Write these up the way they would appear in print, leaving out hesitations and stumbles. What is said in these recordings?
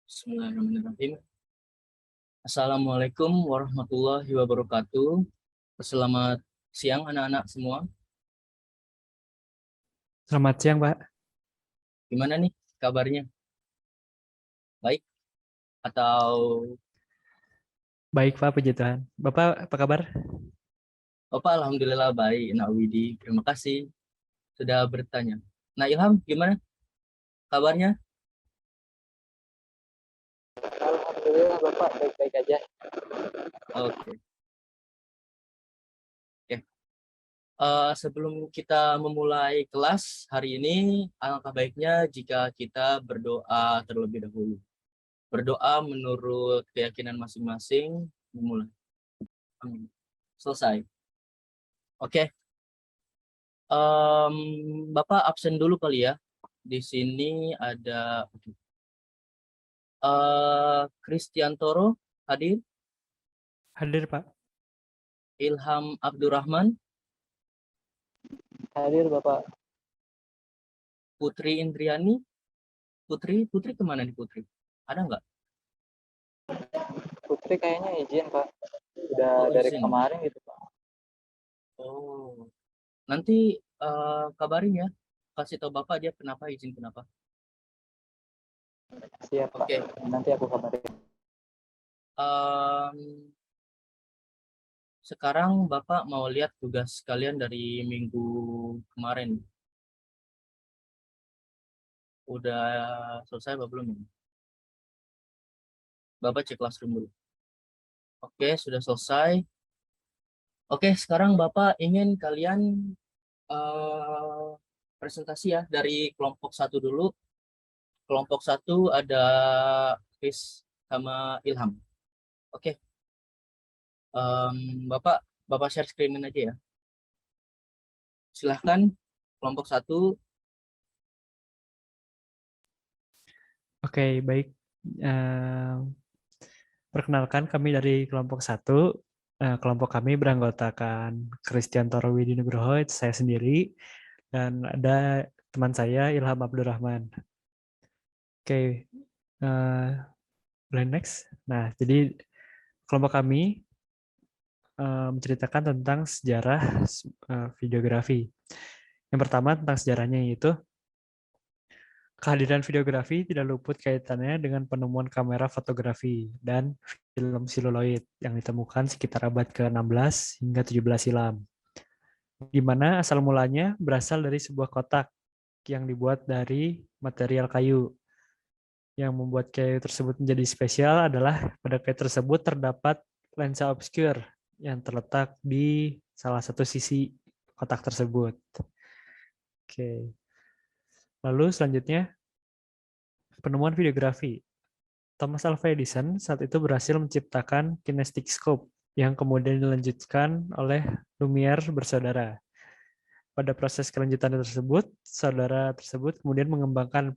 Bismillahirrahmanirrahim. Assalamualaikum warahmatullahi wabarakatuh. Selamat siang anak-anak semua. Selamat siang, Pak. Gimana nih kabarnya? Baik atau Baik, Pak, puji Tuhan. Bapak, apa kabar? Bapak? Alhamdulillah baik. Nak Widi, terima kasih sudah bertanya. Nah Ilham, gimana kabarnya? Alhamdulillah Bapak baik-baik aja. Oke. Sebelum kita memulai kelas hari ini, alangkah baiknya jika kita berdoa terlebih dahulu. Berdoa menurut keyakinan masing-masing. Dimulai. Amin. Selesai. Oke. Bapak absen dulu kali ya. Di sini ada Kristiantoro hadir, Hadir, Pak. Ilham Abdurrahman, Hadir Bapak. Putri Indriani. Putri kemana nih Putri? Ada nggak? Putri kayaknya izin Pak. Udah dari Izin. kemarin gitu Pak. Oh, nanti kabarin ya. Kasih tahu Bapak dia kenapa izin kenapa. Siap Pak. Oke. Nanti aku kabarin. Sekarang Bapak mau lihat tugas kalian dari minggu kemarin. Udah selesai apa belum ini? Bapak cek classroom dulu. Oke, sudah selesai. Oke, sekarang Bapak ingin kalian presentasi ya dari kelompok 1 dulu. Kelompok 1 ada Chris sama Ilham. Oke. Bapak share screen aja ya. Silahkan kelompok 1. Oke, baik. Perkenalkan, kami dari kelompok 1. Kelompok kami beranggotakan Kristiantoro Widi Nugroho, itu saya sendiri, dan ada teman saya, Ilham Abdurrahman. Oke, boleh next. Nah, jadi kelompok kami menceritakan tentang sejarah videografi. Yang pertama tentang sejarahnya, yaitu kehadiran videografi tidak luput kaitannya dengan penemuan kamera fotografi dan film seluloid yang ditemukan sekitar abad ke-16 hingga 17 silam. Di mana asal mulanya berasal dari sebuah kotak yang dibuat dari material kayu. Yang membuat kayu tersebut menjadi spesial adalah pada kayu tersebut terdapat lensa obscure yang terletak di salah satu sisi kotak tersebut. Oke. Lalu selanjutnya, penemuan videografi. Thomas Alva Edison saat itu berhasil menciptakan kinestic scope yang kemudian dilanjutkan oleh Lumiere bersaudara. Pada proses kelanjutan tersebut, saudara tersebut kemudian mengembangkan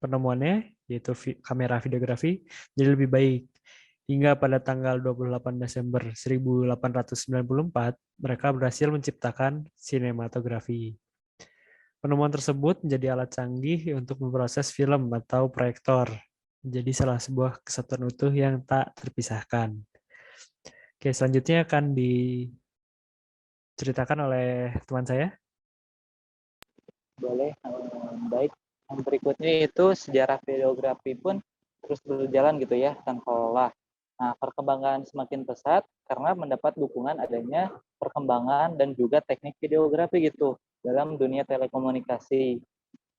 penemuannya, yaitu kamera videografi, jadi lebih baik. Hingga pada tanggal 28 Desember 1894, mereka berhasil menciptakan sinematografi. Penemuan tersebut menjadi alat canggih untuk memproses film atau proyektor, menjadi salah sebuah kesatuan utuh yang tak terpisahkan. Oke, selanjutnya akan diceritakan oleh teman saya. Boleh. Baik. Yang berikutnya itu sejarah videografi pun terus berjalan gitu ya tanpa lelah. Nah, perkembangan semakin pesat karena mendapat dukungan adanya perkembangan dan juga teknik videografi gitu dalam dunia telekomunikasi.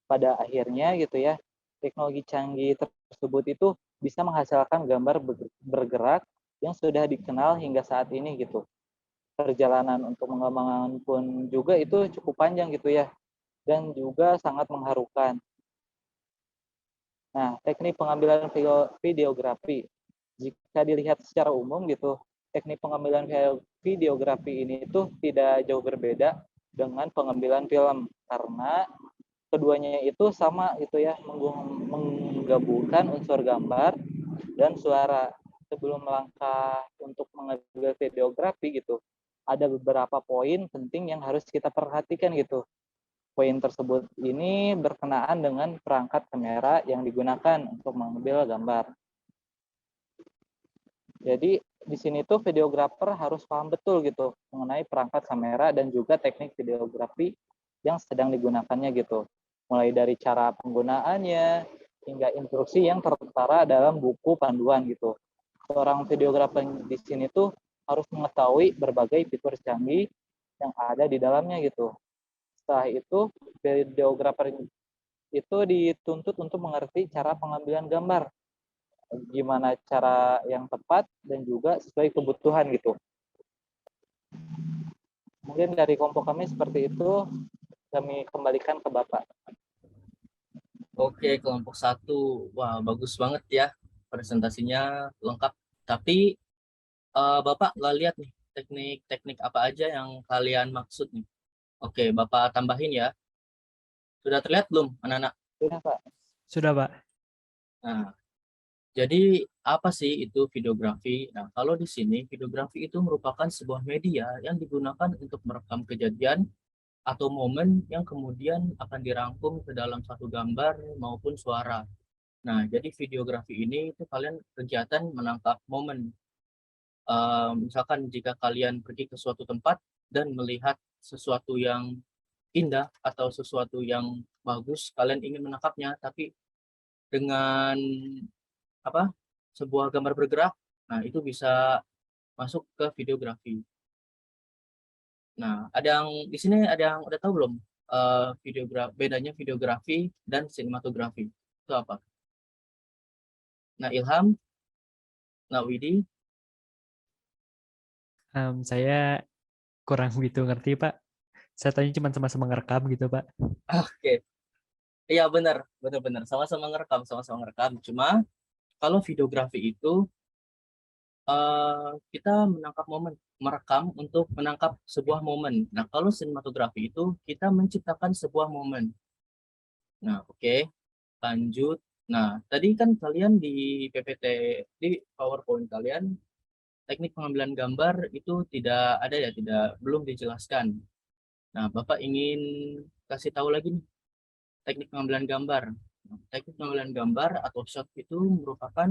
Pada akhirnya gitu ya, teknologi canggih tersebut itu bisa menghasilkan gambar bergerak yang sudah dikenal hingga saat ini gitu. Perjalanan untuk mengembangkan pun juga itu cukup panjang gitu ya, dan juga sangat mengharukan. Nah, teknik pengambilan videografi, jika dilihat secara umum gitu, teknik pengambilan videografi ini itu tidak jauh berbeda dengan pengambilan film, karena keduanya itu sama gitu ya, menggabungkan unsur gambar dan suara. Sebelum melangkah untuk mengambil videografi gitu, ada beberapa poin penting yang harus kita perhatikan gitu. Poin tersebut ini berkenaan dengan perangkat kamera yang digunakan untuk mengambil gambar. Jadi di sini tuh videografer harus paham betul gitu mengenai perangkat kamera dan juga teknik videografi yang sedang digunakannya gitu. Mulai dari cara penggunaannya hingga instruksi yang tertera dalam buku panduan gitu. Seorang videografer di sini tuh harus mengetahui berbagai fitur canggih yang ada di dalamnya gitu. Setelah itu, videografer itu dituntut untuk mengerti cara pengambilan gambar, gimana cara yang tepat dan juga sesuai kebutuhan gitu. Mungkin dari kelompok kami seperti itu, kami kembalikan ke Bapak. Oke, kelompok 1. Wah, bagus banget ya. Presentasinya lengkap. Tapi Bapak nggak lihat nih teknik-teknik apa aja yang kalian maksud nih. Oke, Bapak tambahin ya. Sudah terlihat belum, anak-anak? Sudah, Pak. Sudah, Pak. Nah, jadi apa sih itu videografi? Nah, kalau di sini videografi itu merupakan sebuah media yang digunakan untuk merekam kejadian atau momen yang kemudian akan dirangkum ke dalam satu gambar maupun suara. Nah, jadi videografi ini itu kalian kegiatan menangkap momen. Misalkan jika kalian pergi ke suatu tempat dan melihat sesuatu yang indah atau sesuatu yang bagus, kalian ingin menangkapnya, tapi dengan apa? Sebuah gambar bergerak. Nah, itu bisa masuk ke videografi. Nah, ada yang di sini ada yang udah tahu belum bedanya videografi dan sinematografi? Itu apa? Nah, Ilham, nah Widi, Saya kurang begitu ngerti, Pak. Saya tanya cuma sama-sama ngerekam gitu, Pak. oke. Iya benar, benar-benar sama-sama ngerekam. Cuma kalau videografi itu kita menangkap momen, merekam untuk menangkap sebuah momen. Nah, kalau sinematografi itu kita menciptakan sebuah momen. Nah, oke, lanjut. Nah, tadi kan kalian di PPT, di PowerPoint kalian, teknik pengambilan gambar itu tidak ada ya, belum dijelaskan. Nah, Bapak ingin kasih tahu lagi nih, teknik pengambilan gambar. Nah, teknik pengambilan gambar atau shot itu merupakan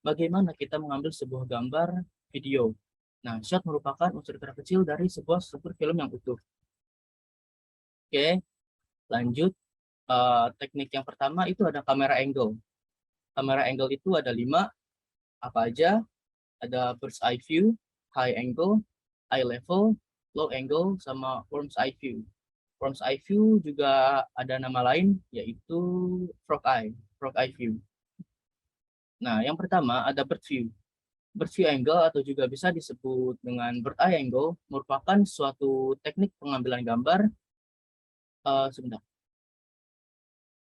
bagaimana kita mengambil sebuah gambar video. Nah, shot merupakan unsur terkecil dari sebuah struktur film yang utuh. Oke, lanjut. Teknik yang pertama itu ada kamera angle. Kamera angle itu ada 5, apa aja? Ada bird's eye view, high angle, eye level, low angle, sama worm's eye view. Worm's eye view juga ada nama lain, yaitu frog eye view. Nah, yang pertama ada bird view. Bird view angle atau juga bisa disebut dengan bird eye angle merupakan suatu teknik pengambilan gambar. Sebentar.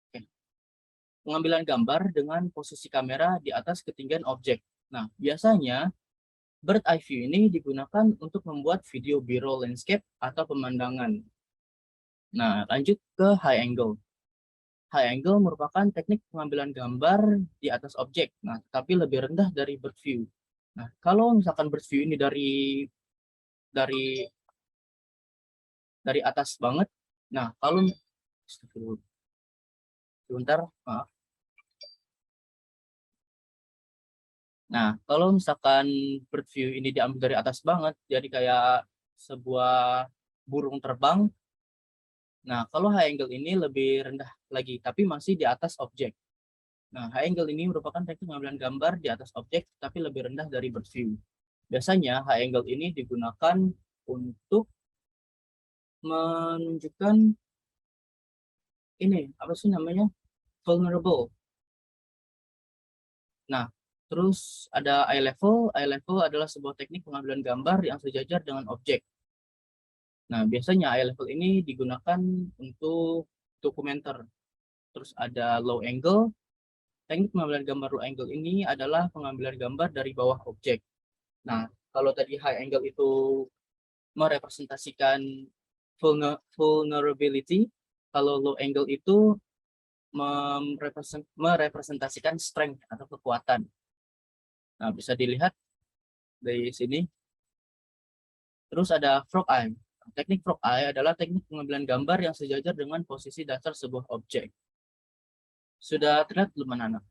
Oke. Pengambilan gambar dengan posisi kamera di atas ketinggian objek. Nah, biasanya bird eye view ini digunakan untuk membuat video B-roll landscape atau pemandangan. Nah, lanjut ke high angle. High angle merupakan teknik pengambilan gambar di atas objek, nah, tapi lebih rendah dari bird view. Nah, kalau misalkan bird view ini dari atas banget, nah kalau sebentar, maaf. Nah, kalau misalkan bird view ini diambil dari atas banget, jadi kayak sebuah burung terbang. Nah, kalau high angle ini lebih rendah lagi, tapi masih di atas objek. Nah, high angle ini merupakan teknik pengambilan gambar di atas objek, tapi lebih rendah dari bird view. Biasanya high angle ini digunakan untuk menunjukkan ini, apa sih namanya? Vulnerable. Nah, terus ada eye level. Eye level adalah sebuah teknik pengambilan gambar yang sejajar dengan objek. Nah, biasanya eye level ini digunakan untuk dokumenter. Terus ada low angle. Teknik pengambilan gambar low angle ini adalah pengambilan gambar dari bawah objek. Nah, kalau tadi high angle itu merepresentasikan vulnerability, kalau low angle itu merepresentasikan strength atau kekuatan. Nah, bisa dilihat dari sini. Terus ada frog eye. teknik frog eye adalah teknik pengambilan gambar yang sejajar dengan posisi dasar sebuah objek. Sudah terlihat belum anak-anak?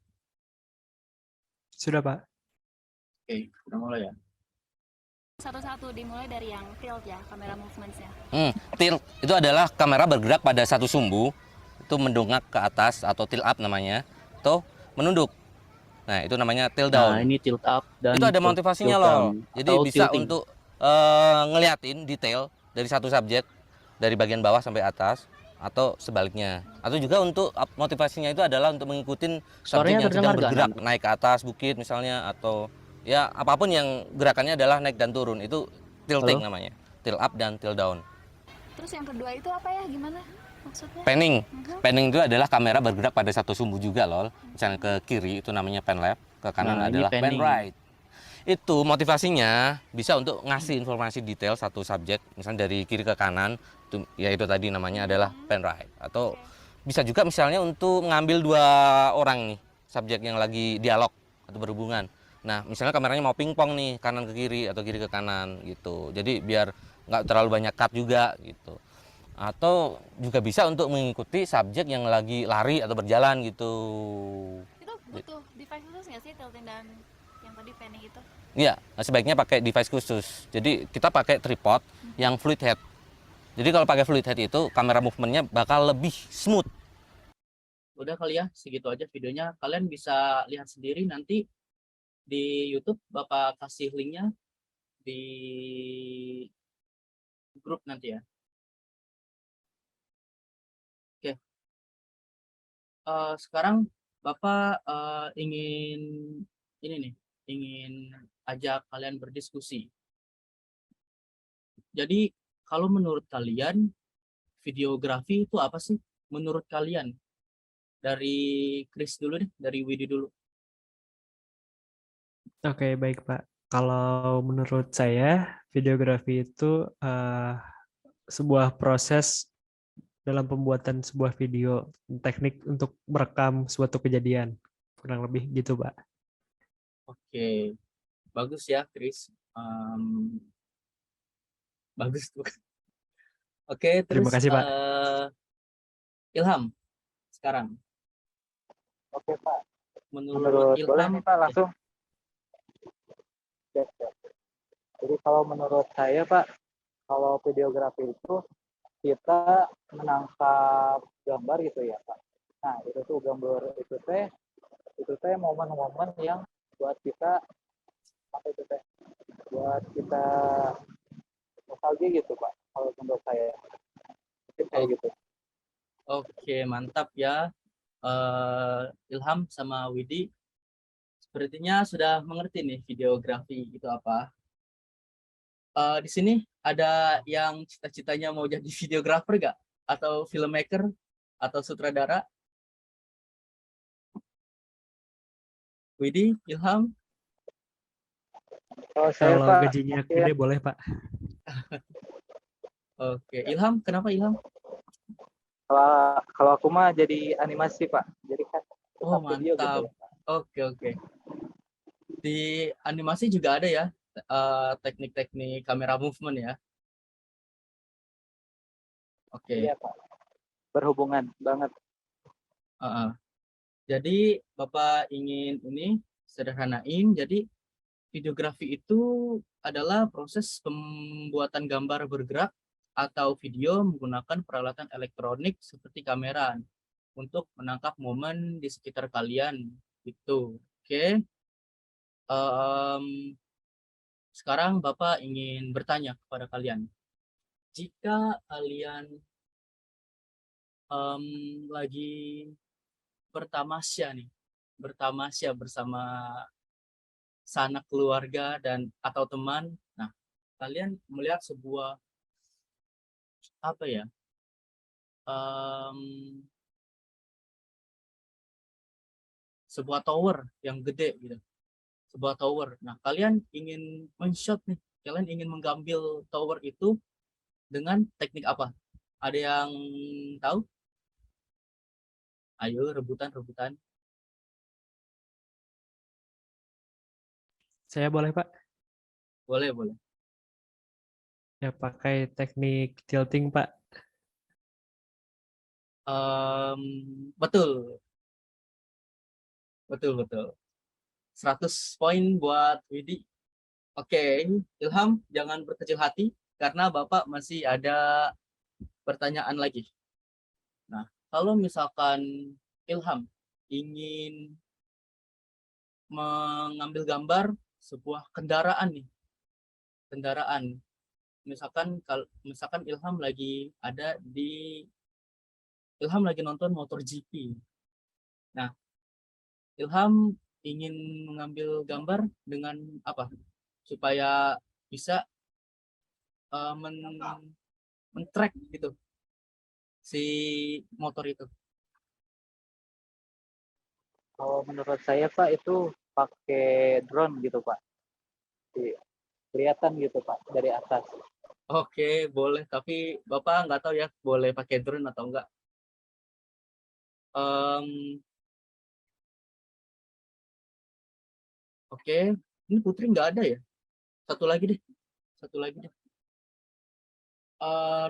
Sudah, Pak. Oke, udah mulai ya. Satu-satu dimulai dari yang tilt ya, kamera movements-nya. Tilt itu adalah kamera bergerak pada satu sumbu, itu mendongak ke atas atau tilt up namanya, atau menunduk. Nah, itu namanya tilt down. Nah, ini tilt up dan Itu ada motivasinya tilt loh. down, Jadi atau bisa tilting. untuk ngeliatin detail dari satu subjek dari bagian bawah sampai atas atau sebaliknya. Atau juga untuk motivasinya itu adalah untuk mengikuti subjek Suaranya yang sedang terdengar nggak, bergerak, Nan? naik ke atas bukit misalnya, atau ya apapun yang gerakannya adalah naik dan turun. Itu tilting Halo? namanya. Tilt up dan tilt down. Terus yang kedua itu apa ya? Gimana maksudnya? Panning. Panning itu adalah kamera bergerak pada satu sumbu juga lol. Misalnya ke kiri itu namanya pan left, ke kanan Nah, ini adalah pan panning. right. Itu motivasinya bisa untuk ngasih informasi detail satu subjek, misalnya dari kiri ke kanan, ya itu tadi namanya adalah pan right. Atau bisa juga misalnya untuk mengambil dua orang nih, subjek yang lagi dialog atau berhubungan. Nah, misalnya kameranya mau pingpong nih, kanan ke kiri atau kiri ke kanan gitu. Jadi biar nggak terlalu banyak cut juga gitu. Atau juga bisa untuk mengikuti subjek yang lagi lari atau berjalan gitu. Itu butuh device khusus nggak sih tilting dan yang tadi panning itu? Iya, sebaiknya pakai device khusus. Jadi kita pakai tripod yang fluid head. Jadi kalau pakai fluid head itu kamera movementnya bakal lebih smooth. Udah kali ya, segitu aja videonya. Kalian bisa lihat sendiri nanti di YouTube, Bapak kasih linknya di grup nanti ya. Oke, sekarang Bapak ingin ini nih, ingin ajak kalian berdiskusi. Jadi kalau menurut kalian videografi itu apa sih? Menurut kalian? Dari Chris dulu deh, dari Widi dulu. Oke, baik, Pak. Kalau menurut saya, videografi itu sebuah proses dalam pembuatan sebuah video, teknik untuk merekam suatu kejadian. Kurang lebih gitu, Pak. Oke, bagus ya Chris. Bagus tuh. Oke, Terima terus kasih, Pak. Ilham sekarang. Oke Pak, Menurut boleh Ilham, nih Pak langsung. Siap, siap. Jadi kalau menurut saya Pak, kalau videografi itu kita menangkap gambar gitu ya Pak. Nah itu tuh gambar itu teh momen-momen yang buat kita apa itu teh buat kita nostalgia gitu Pak. Kalau menurut saya mungkin kayak gitu. oke, mantap ya. Ilham sama Widi sepertinya sudah mengerti nih videografi itu apa. Di sini ada yang cita-citanya mau jadi videografer nggak? Atau filmmaker? Atau sutradara? Widi, Ilham? Kalau saya Kalau Pak, gajinya mungkin gede boleh, Pak. Oke, Ilham, kenapa Ilham? kalau aku mah jadi animasi Pak. Jadi kan Oh, tetap video gitu mantap. ya. Oke, oke. Di animasi juga ada ya teknik-teknik kamera movement ya. Oke. Iya Pak. Berhubungan banget. Jadi Bapak ingin ini sederhanain. Jadi videografi itu adalah proses pembuatan gambar bergerak atau video menggunakan peralatan elektronik seperti kamera untuk menangkap momen di sekitar kalian. Gitu. Oke. Em, Sekarang Bapak ingin bertanya kepada kalian. Jika kalian lagi bertamasya nih, bertamasya bersama sanak keluarga dan atau teman, nah kalian melihat sebuah apa ya, em, sebuah tower yang gede gitu, sebuah tower. Nah kalian ingin men-shot nih, kalian ingin mengambil tower itu dengan teknik apa? Ada yang tahu? Ayo rebutan. Saya boleh, Pak? Boleh. Ya, pakai teknik tilting, Pak. Betul, betul, betul. 100 poin buat Widi. Oke, Ilham, jangan berkecil hati karena Bapak masih ada pertanyaan lagi. Nah, kalau misalkan Ilham ingin mengambil gambar sebuah kendaraan nih, kendaraan. Misalkan Ilham lagi nonton MotoGP. Nah, Ilham ingin mengambil gambar dengan apa? Supaya bisa men-track gitu si motor itu. Kalau menurut saya Pak itu pakai drone gitu Pak. Kelihatan gitu Pak dari atas. Oke, boleh. Tapi Bapak nggak tahu ya boleh pakai drone atau enggak. Oke, ini Putri nggak ada ya? Satu lagi deh.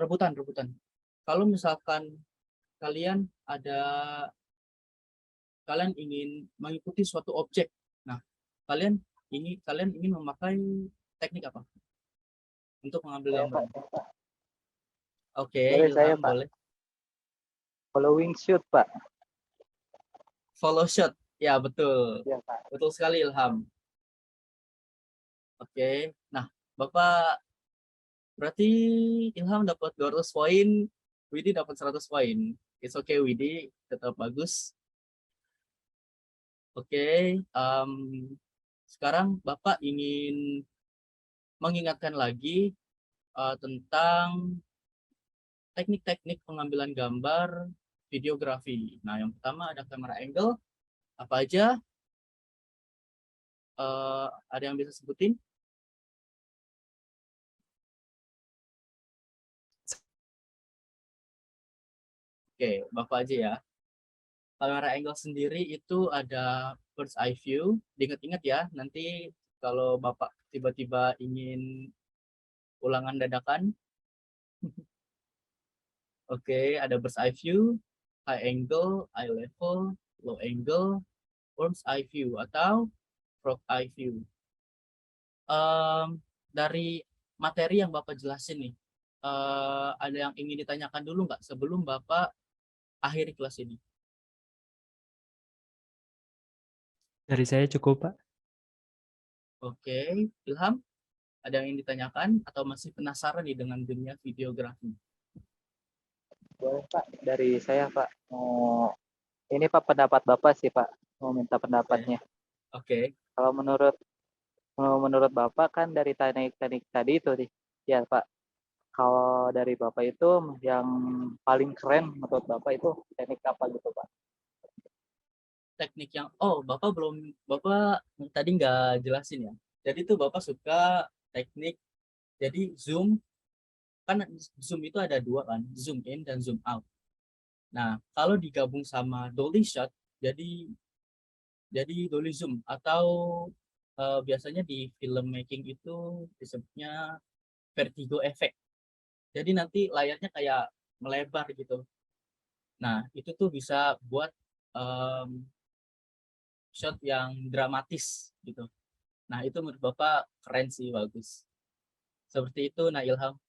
Rebutan. Kalau misalkan kalian ada kalian ingin mengikuti suatu objek, nah kalian ingin memakai teknik apa untuk mengambil Saya gambar? Pak, Oke, boleh saya Ilham Pak. boleh. Following shoot Pak. Follow shot, ya betul, Ya Pak. betul sekali Ilham. Oke, nah Bapak berarti Ilham dapat 200 poin, Widi dapat 100 poin. It's okay Widi, tetap bagus. Oke, sekarang Bapak ingin mengingatkan lagi tentang teknik-teknik pengambilan gambar videografi. Nah, yang pertama ada camera angle. Apa aja? Ada yang bisa sebutin? Oke, Bapak aja ya. Kamera angle sendiri itu ada bird's eye view. Diingat-ingat ya, nanti kalau Bapak tiba-tiba ingin ulangan dadakan. Oke, ada bird's eye view, high angle, eye level, low angle, worm's eye view atau frog eye view. Dari materi yang Bapak jelasin nih, ada yang ingin ditanyakan dulu nggak sebelum Bapak akhiri kelas ini? Dari saya cukup, Pak. Oke, Ilham, ada yang ingin ditanyakan atau masih penasaran nih dengan dunia videografi? Boleh Pak. Dari saya Pak. Ini Pak pendapat Bapak sih Pak. Mau minta pendapatnya. Oke, Kalau menurut Bapak kan dari teknik-teknik tadi itu nih. Ya Pak. Kalau dari Bapak itu yang paling keren menurut Bapak itu teknik apa gitu Pak? teknik yang Bapak tadi nggak jelasin ya. Jadi tuh Bapak suka teknik, jadi kan zoom itu ada dua kan, zoom in dan zoom out. Nah, kalau digabung sama dolly shot, jadi dolly zoom atau biasanya di filmmaking itu disebutnya vertigo effect. Jadi nanti layarnya kayak melebar gitu. Nah, itu tuh bisa buat shot yang dramatis gitu. Nah, itu menurut Bapak keren sih, bagus. Seperti itu, nah Ilham.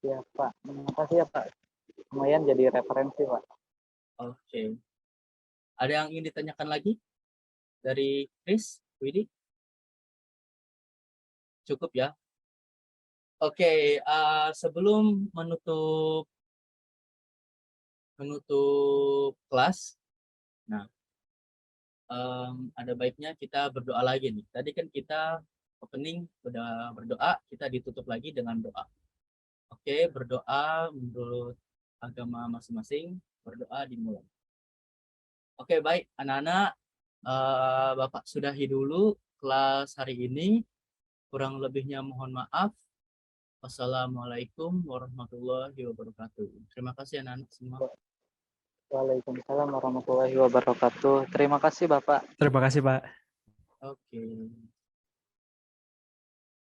Ya Pak, terima kasih ya Pak. Lumayan jadi referensi Pak. Oke. Ada yang ingin ditanyakan lagi dari Chris, Widi? Cukup ya. Oke, sebelum menutup kelas, nah ada baiknya kita berdoa lagi nih. Tadi kan kita opening udah berdoa, kita ditutup lagi dengan doa. Oke, berdoa menurut agama masing-masing, berdoa dimulai. Oke, baik anak-anak, Bapak sudahi dulu kelas hari ini. Kurang lebihnya mohon maaf. Wassalamualaikum warahmatullahi wabarakatuh. Terima kasih anak-anak semua. Waalaikumsalam warahmatullahi wabarakatuh. Terima kasih Bapak. Terima kasih, Pak. Oke.